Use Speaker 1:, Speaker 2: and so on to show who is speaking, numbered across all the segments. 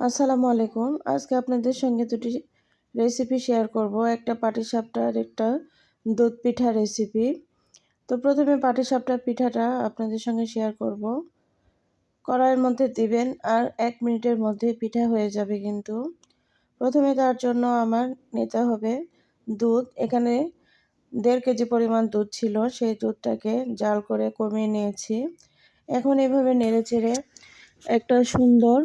Speaker 1: আসসালামু আলাইকুম। আজকে আপনাদের সঙ্গে দুটি রেসিপি শেয়ার করব। একটা পাটিসাপটার, একটা দুধ পিঠা রেসিপি। তো প্রথমে পাটিসাপটার পিঠাটা আপনাদের সঙ্গে শেয়ার করব। কড়াইয়ের মধ্যে দিবেন আর 1 মিনিটের মধ্যে পিঠা হয়ে যাবে কিন্তু। প্রথমে তার জন্য আমার নিতে হবে দুধ। এখানে 1.5 কেজি পরিমাণ দুধ ছিল, সেই দুধটাকে জাল করে কমিয়ে নিয়েছি। এখন এভাবে নেড়েচেড়ে একটা সুন্দর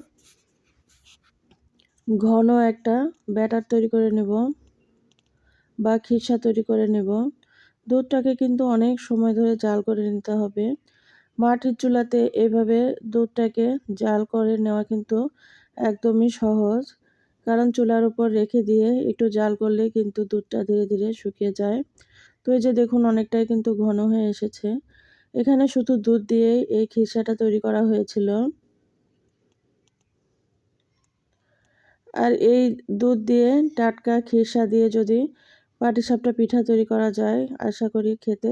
Speaker 1: ঘন একটা ব্যাটার তৈরি করে নেব বা খিরসা তৈরি করে নেব। দুধটাকে কিন্তু অনেক সময় ধরে জাল করে নিতে হবে। মাটির চুলাতে এভাবে দুধটাকে জাল করে নেওয়া কিন্তু একদমই সহজ, কারণ চুলার উপর রেখে দিয়ে একটু জাল করলে কিন্তু দুধটা ধীরে ধীরে শুকিয়ে যায়। তো এই যে দেখুন, অনেকটাই কিন্তু ঘন হয়ে এসেছে। এখানে শুধু দুধ দিয়েই এই খিরসাটা তৈরি করা হয়েছিল। আর এই দুধ দিয়ে টাটকা খিরসা দিয়ে যদি পাটিসাপটা পিঠা তৈরি করা যায়, আশা করি খেতে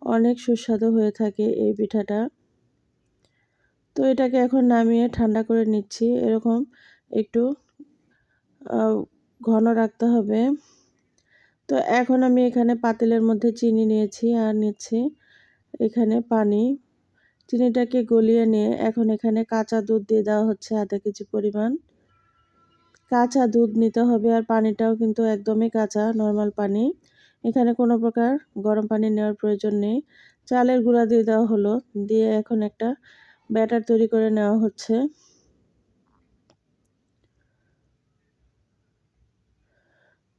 Speaker 1: অনেক সুস্বাদু হয়ে থাকে এই পিঠাটা। তো এটাকে এখন নামিয়ে ঠান্ডা করে নিচ্ছি। এরকম একটু ঘন রাখতে হবে। তো এখন আমি এখানে পাতিলের মধ্যে চিনি নিয়েছি আর নিচ্ছি এখানে পানি। চিনিটাকে গলিয়ে নিয়ে এখন এখানে কাঁচা দুধ দিয়ে দেওয়া হচ্ছে আধা কেজি পরিমাণ। কাঁচা দুধ নিতে হবে আর পানিটাও কিন্তু একদমই কাঁচা, নর্মাল পানি। এখানে কোনো প্রকার গরম পানি নেওয়ার প্রয়োজন নেই। চালের গুঁড়া দিয়ে দেওয়া হলো, দিয়ে এখন একটা ব্যাটার তৈরি করে নেওয়া হচ্ছে।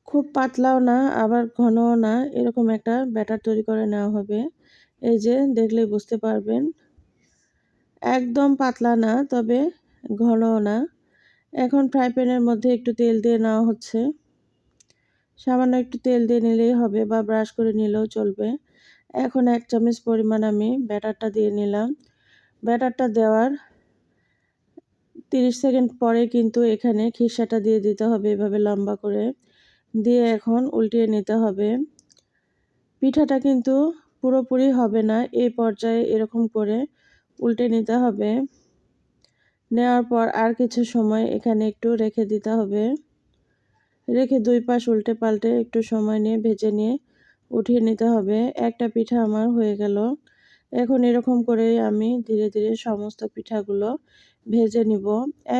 Speaker 1: খুব পাতলাও না আবার ঘনও না, এরকম একটা ব্যাটার তৈরি করে নেওয়া হবে। এই যে দেখলেই বুঝতে পারবেন, একদম পাতলা না তবে ঘনও না। এখন ফ্রাই প্যানের মধ্যে একটু তেল দিয়ে নেওয়া হচ্ছে। সামান্য একটু তেল দিয়ে নিলেই হবে বা ব্রাশ করে নিলেও চলবে। এখন 1 চামচ পরিমাণ আমি ব্যাটারটা দিয়ে নিলাম। ব্যাটারটা দেওয়ার 30 সেকেন্ড পরে কিন্তু এখানে খিরসাটা দিয়ে দিতে হবে, এভাবে লম্বা করে দিয়ে এখন উল্টিয়ে নিতে হবে। পিঠাটা কিন্তু পুরোপুরি হবে না, এই পর্যায়ে এরকম করে উল্টে নিতে হবে। নেওয়ার পর আর কিছু সময় এখানে একটু রেখে দিতে হবে। রেখে 2 পাশ উল্টে পাল্টে একটু সময় নিয়ে ভেজে নিয়ে উঠিয়ে নিতে হবে। একটা পিঠা আমার হয়ে গেল। এখন এরকম করে আমি ধীরে ধীরে সমস্ত পিঠাগুলো ভেজে নিব।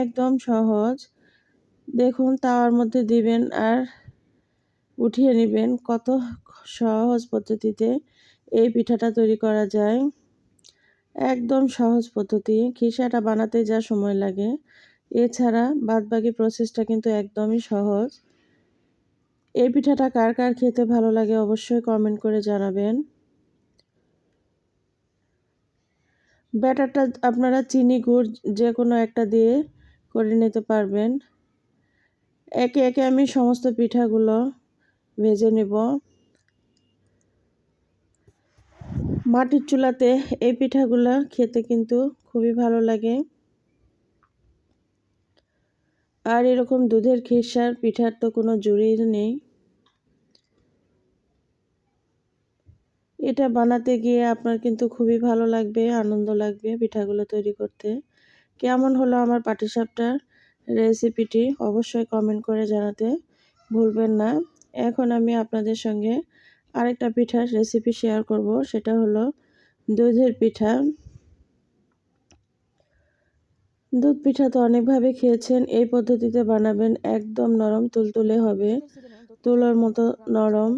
Speaker 1: একদম সহজ। দেখুন, তাওয়ার মধ্যে দিবেন আর উঠিয়ে নেবেন। কত সহজ পদ্ধতিতে এই পিঠাটা তৈরি করা যায়। একদম সহজ পদ্ধতি। খিরসাটা বানাতে যা সময় লাগে, এছাড়া বাদবাকি প্রসেসটা কিন্তু একদমই সহজ। এই পিঠাটা কার কার খেতে ভালো লাগে অবশ্যই কমেন্ট করে জানাবেন। ব্যাটারটা আপনারা চিনি, গুড় যে কোনো একটা দিয়ে করে নিতে পারবেন। একে একে আমি সমস্ত পিঠাগুলো ভেজে নেব। মাটির চুলাতে এই পিঠাগুলো খেতে কিন্তু খুবই ভালো লাগে। আর এরকম দুধের খিরসার পিঠার তো কোনো জুড়িই নেই। এটা বানাতে গিয়ে আপনার কিন্তু খুবই ভালো লাগবে, আনন্দ লাগবে পিঠাগুলো তৈরি করতে। কেমন হলো আমার পাটিসাপটার রেসিপিটি অবশ্যই কমেন্ট করে জানাতে ভুলবেন না। এখন আমি আপনাদের সঙ্গে আরেকটা পিঠার রেসিপি শেয়ার করব, সেটা হলো দুধের পিঠা। দুধ পিঠা তো অনেকভাবে খেয়েছেন, এই পদ্ধতিতে বানাবেন একদম নরম তুলতুলে হবে, তুলোর মতো নরম,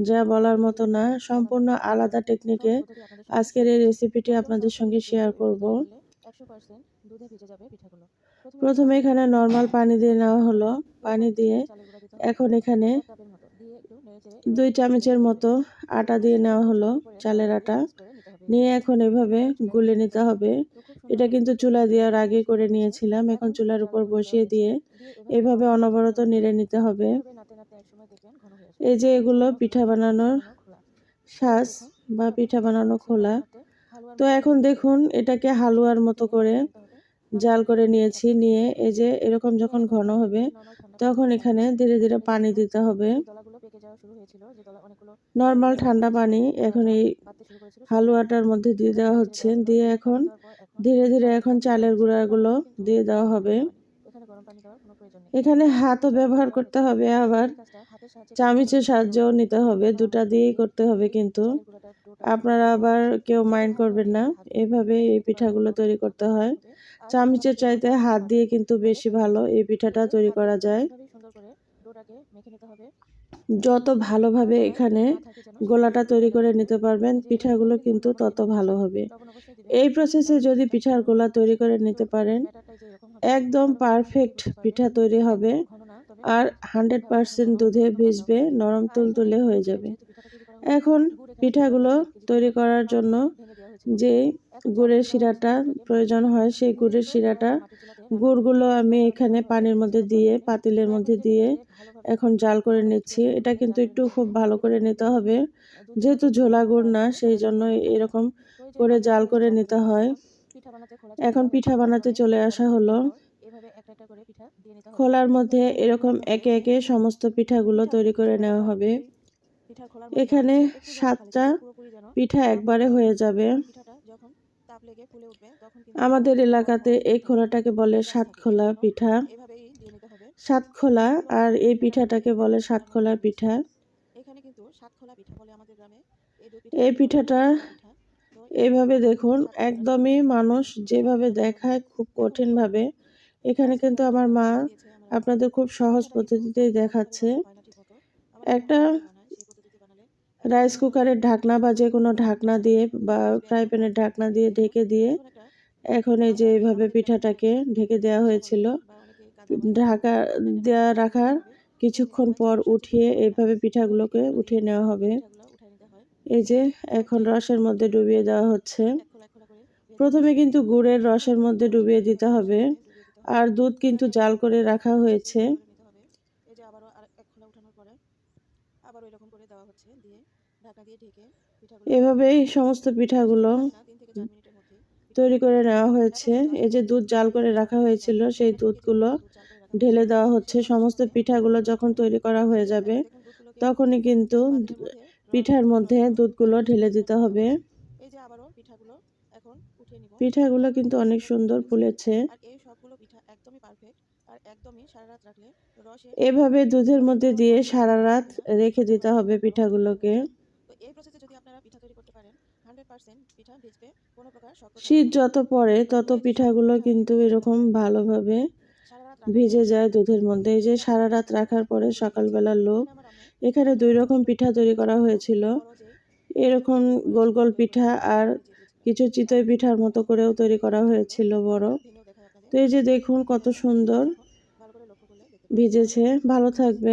Speaker 1: যা বলার মতো না। সম্পূর্ণ আলাদা টেকনিকে আজকের এই রেসিপিটি আপনাদের সঙ্গে শেয়ার করব। প্রথমে এখানে নর্মাল পানি দিয়ে নেওয়া হলো। পানি দিয়ে এখন এখানে 2 চামচের মতো আটা দিয়ে নেওয়া হলো, চালের আটা নিয়ে এখন এভাবে গুলে নিতে হবে। এটা কিন্তু চুলা দেওয়ার আগে করে নিয়েছিলাম। এখন চুলার উপর বসিয়ে দিয়ে এভাবে অনবরত নেড়ে নিতে হবে। এই যে এগুলো পিঠা বানানোর সাজ বা পিঠা বানানো খোলা। তো এখন দেখুন, এটাকে হালুয়ার মতো করে জাল করে নিয়েছি। নিয়ে এই যে এরকম যখন ঘন হবে তখন এখানে ধীরে ধীরে পানি দিতে হবে, নর্মাল ঠান্ডা পানি। এখন এই হালুয়াটার মধ্যে দিয়ে দেওয়া হচ্ছে, দিয়ে এখন ধীরে ধীরে এখন চালের গুঁড়াগুলো দিয়ে দেওয়া হবে। এখানে হাতও ব্যবহার করতে হবে, আবার চামচের সাহায্যও নিতে হবে, দুটা দিয়েই করতে হবে। কিন্তু আপনারা আবার কেউ মাইন্ড করবেন না, এভাবে এই পিঠাগুলো তৈরি করতে হয়। চামচের চাইতে হাত দিয়ে কিন্তু বেশি ভালো এই পিঠাটা তৈরি করা যায়। যত ভালোভাবে এখানে গোলাটা তৈরি করে নিতে পারবেন, পিঠাগুলো কিন্তু তত ভালো হবে। এই প্রসেসে যদি পিঠার গোলা তৈরি করে নিতে পারেন, একদম পারফেক্ট পিঠা তৈরি হবে। আর 100% দুধে ভিজবে, নরম তুলতুলে হয়ে যাবে। এখন পিঠাগুলো তৈরি করার জন্য যে গুড়ের শিরাটা প্রয়োজন হয়, সেই গুড়ের শিরাটা গুড়গুলো আমি এখানে পানির মধ্যে দিয়ে, পাতিলের মধ্যে দিয়ে এখন জাল করে নিচ্ছি। এটা কিন্তু একটু খুব ভালো করে নিতে হবে, যেহেতু ঝোলা গুড় না, সেই জন্য এরকম করে জাল করে নিতে হয়। এখন পিঠা বানাতে চলে আসা হলো। খোলার মধ্যে এরকম একে একে সমস্ত পিঠাগুলো তৈরি করে নেওয়া হবে। এখানে 7টা পিঠা একবারে হয়ে যাবে। আমাদের এলাকাতে এই খোলাটাকে বলে সাতখোলা পিঠা, সাতখোলা, আর এই পিঠাটাকে বলে সাতখোলা পিঠা। এই পিঠাটা এইভাবে দেখুন, একদমই মানুষ যেভাবে দেখায় খুব কঠিন ভাবে, এখানে কিন্তু আমার মা আপনাদের খুব সহজ পদ্ধতিতেই দেখাচ্ছে। একটা রাইস কুকারের ঢাকনা বা যে কোনো ঢাকনা দিয়ে বা ফ্রাই প্যানের ঢাকনা দিয়ে ঢেকে দিয়ে এখন এই যে এইভাবে পিঠাটাকে ঢেকে দেওয়া হয়েছিল, ঢাকা দেওয়া রাখার কিছুক্ষণ পর উঠিয়ে এইভাবে পিঠাগুলোকে উঠিয়ে নেওয়া হবে। এই যে এখন রসের মধ্যে ডুবিয়ে দেওয়া হচ্ছে। প্রথমে কিন্তু গুড়ের রসের মধ্যে ডুবিয়ে দিতে হবে, আর দুধ কিন্তু জাল করে রাখা হয়েছে। এভাবেই সমস্ত পিঠাগুলো তৈরি করে নেওয়া হয়েছে। এই যে দুধ জাল করে রাখা হয়েছিল, সেই দুধগুলো ঢেলে দেওয়া হচ্ছে। সমস্ত পিঠাগুলো যখন তৈরি করা হয়ে যাবে, তখনই কিন্তু পিঠার মধ্যে দুধগুলো ঢেলে দিতে হবে। পিঠাগুলো কিন্তু অনেক সুন্দর ফুলেছে। এভাবে দুধের মধ্যে দিয়ে সারা রাত রেখে দিতে হবে পিঠাগুলোকে। শীত যত পড়ে তত পিঠাগুলো কিন্তু এরকম ভালোভাবে ভিজে যায় দুধের মধ্যে। এই যে সারা রাত রাখার পরে সকালবেলার লোক, এখানে 2 রকম পিঠা তৈরি করা হয়েছিল। এরকম গোল গোল পিঠা আর কিছু চিতই পিঠার মতো করেও তৈরি করা হয়েছিল বড়। তো এই যে দেখুন কত সুন্দর ভিজেছে। ভালো থাকবে।